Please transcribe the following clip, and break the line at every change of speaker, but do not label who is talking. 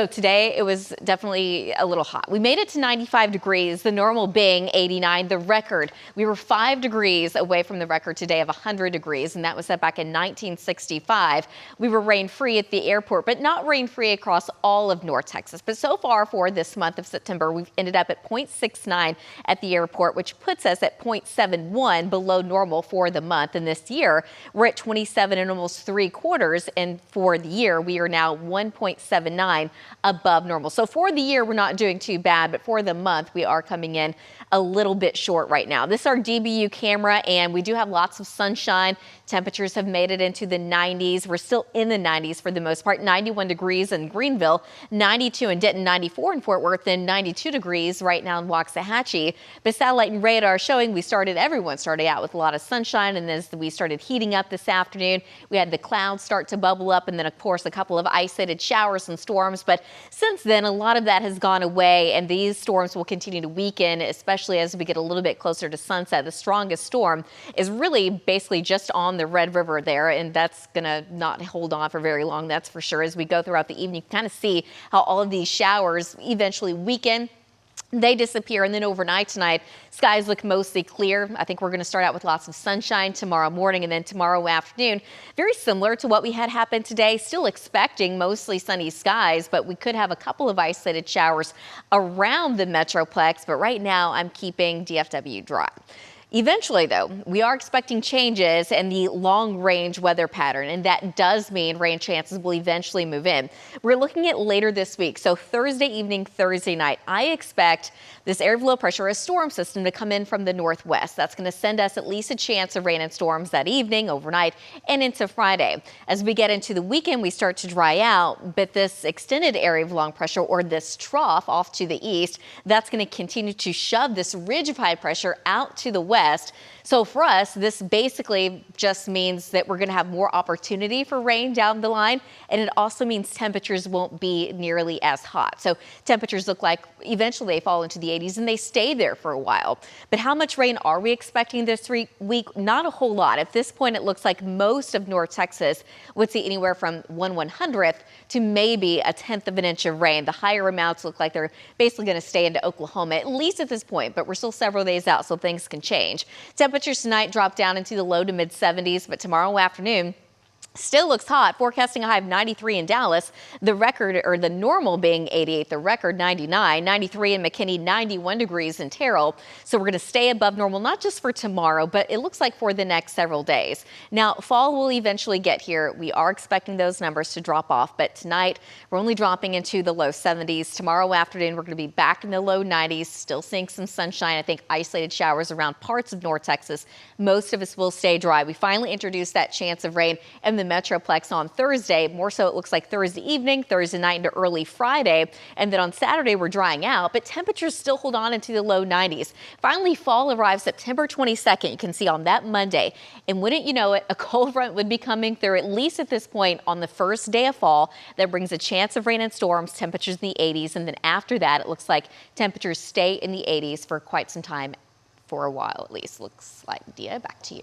So today it was definitely a little hot. We made it to 95 degrees, the normal being 89, the record. We were 5 degrees away from the record today of 100 degrees, and that was set back in 1965. We were rain-free at the airport, but not rain-free across all of North Texas. But so far for this month of September, we've ended up at 0.69 at the airport, which puts us at 0.71 below normal for the month. And this year, we're at 27 and almost 3/4. And for the year, we are now 1.79 above normal. So for the year, we're not doing too bad, but for the month, we are coming in a little bit short right now. This is our DBU camera, and we do have lots of sunshine. Temperatures have made it into the 90s. We're still in the 90s for the most part. 91 degrees in Greenville, 92 in Denton, 94 in Fort Worth, and 92 degrees right now in Waxahachie. But satellite and radar showing everyone started out with a lot of sunshine, and as we started heating up this afternoon, we had the clouds start to bubble up, and then of course a couple of isolated showers and storms. But since then, a lot of that has gone away, and these storms will continue to weaken, especially as we get a little bit closer to sunset. The strongest storm is really basically just on the Red River there, and that's going to not hold on for very long, that's for sure. As we go throughout the evening, you can kind of see how all of these showers eventually weaken. They disappear, and then overnight tonight, skies look mostly clear. I think we're going to start out with lots of sunshine tomorrow morning, and then tomorrow afternoon, very similar to what we had happen today. Still expecting mostly sunny skies, but we could have a couple of isolated showers around the Metroplex. But right now, I'm keeping DFW dry. Eventually, though, we are expecting changes in the long-range weather pattern, and that does mean rain chances will eventually move in. We're looking at later this week, so Thursday evening, Thursday night. I expect this area of low pressure, a storm system, to come in from the northwest. That's going to send us at least a chance of rain and storms that evening, overnight, and into Friday. As we get into the weekend, we start to dry out, but this extended area of long pressure, or this trough off to the east, that's going to continue to shove this ridge of high pressure out to the west. So for us, this basically just means that we're going to have more opportunity for rain down the line, and it also means temperatures won't be nearly as hot. So temperatures look like eventually they fall into the 80s, and they stay there for a while. But how much rain are we expecting this week? Not a whole lot. At this point, it looks like most of North Texas would see anywhere from 1/100th to maybe 1/10 of an inch of rain. The higher amounts look like they're basically going to stay into Oklahoma, at least at this point, but we're still several days out, so things can change. Temperatures tonight drop down into the low to mid 70s, but tomorrow afternoon still looks hot, forecasting a high of 93 in Dallas, the record, or the normal being 88, the record 99, 93 in McKinney, 91 degrees in Terrell. So we're going to stay above normal, not just for tomorrow, but it looks like for the next several days. Now, fall will eventually get here. We are expecting those numbers to drop off, but tonight we're only dropping into the low 70s. Tomorrow afternoon, we're going to be back in the low 90s, still seeing some sunshine. I think isolated showers around parts of North Texas. Most of us will stay dry. We finally introduced that chance of rain in the Metroplex on Thursday. More so, it looks like Thursday evening, Thursday night into early Friday. And then on Saturday, we're drying out, but temperatures still hold on into the low 90s. Finally, fall arrives September 22nd. You can see on that Monday. And wouldn't you know it, a cold front would be coming through, at least at this point on the first day of fall. That brings a chance of rain and storms, temperatures in the 80s. And then after that, it looks like temperatures stay in the 80s for quite some time, for a while at least. Looks like. Dia, back to you.